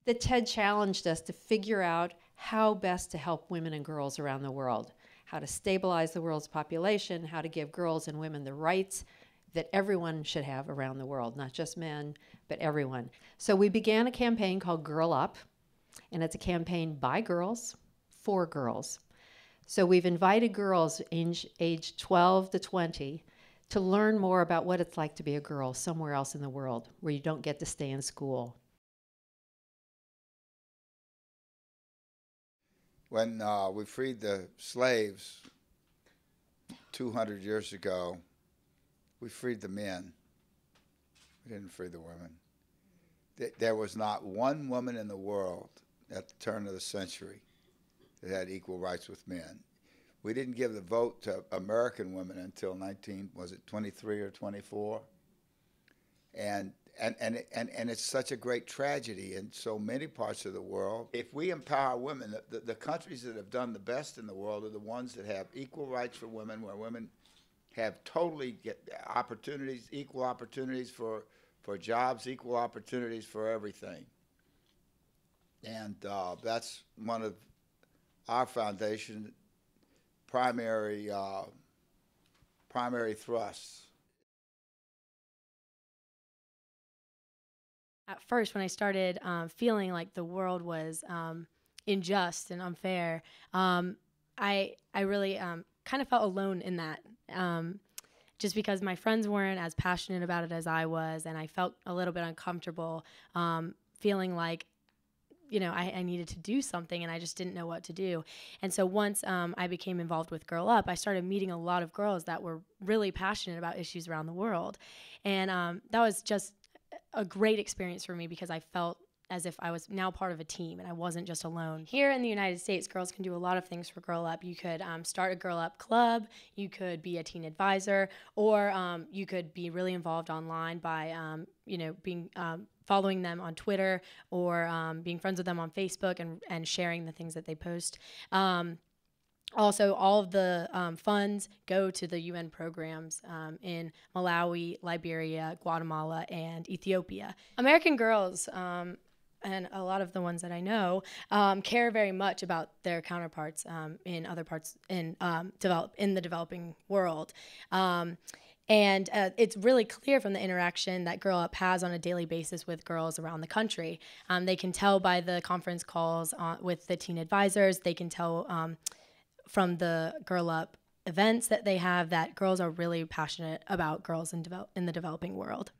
that TED challenged us to figure out how best to help women and girls around the world, how to stabilize the world's population, how to give girls and women the rights that everyone should have around the world, not just men, but everyone. So we began a campaign called Girl Up, and it's a campaign by girls, for girls. So we've invited girls age 12 to 20 to learn more about what it's like to be a girl somewhere else in the world where you don't get to stay in school. When we freed the slaves 200 years ago, we freed the men. We didn't free the women. There was not one woman in the world at the turn of the century that had equal rights with men. We didn't give the vote to American women until 23 or 24? And it's such a great tragedy in so many parts of the world. If we empower women, the countries that have done the best in the world are the ones that have equal rights for women, where women have totally opportunities, equal opportunities for jobs, equal opportunities for everything. And that's one of our foundation primary thrusts. At first, when I started feeling like the world was unjust and unfair, I really kind of felt alone in that, just because my friends weren't as passionate about it as I was, and I felt a little bit uncomfortable, feeling like, you know, I needed to do something, and I just didn't know what to do. And so once I became involved with Girl Up, I started meeting a lot of girls that were really passionate about issues around the world, and that was just a great experience for me, because I felt as if I was now part of a team and I wasn't just alone. Here in the United States, girls can do a lot of things for Girl Up. You could start a Girl Up club, you could be a teen advisor, or you could be really involved online by being following them on Twitter, or being friends with them on Facebook and sharing the things that they post. Also, all of the funds go to the UN programs in Malawi, Liberia, Guatemala, and Ethiopia. American girls, and a lot of the ones that I know, care very much about their counterparts in other parts in the developing world. And it's really clear from the interaction that Girl Up has on a daily basis with girls around the country. They can tell by the conference calls with the teen advisors. They can tell from the Girl Up events that they have that girls are really passionate about girls in the developing world.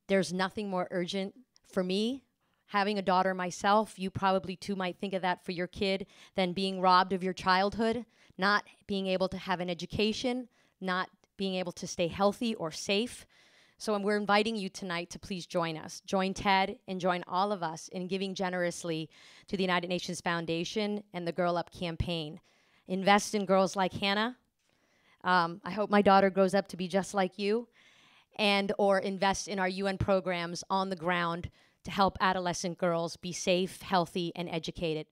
There's nothing more urgent for me, having a daughter myself. You probably too might think of that for your kid, than being robbed of your childhood, not being able to have an education, not being able to stay healthy or safe. So we're inviting you tonight to please join us. Join TED and join all of us in giving generously to the United Nations Foundation and the Girl Up campaign. Invest in girls like Hanna. I hope my daughter grows up to be just like you. And or invest in our UN programs on the ground to help adolescent girls be safe, healthy, and educated.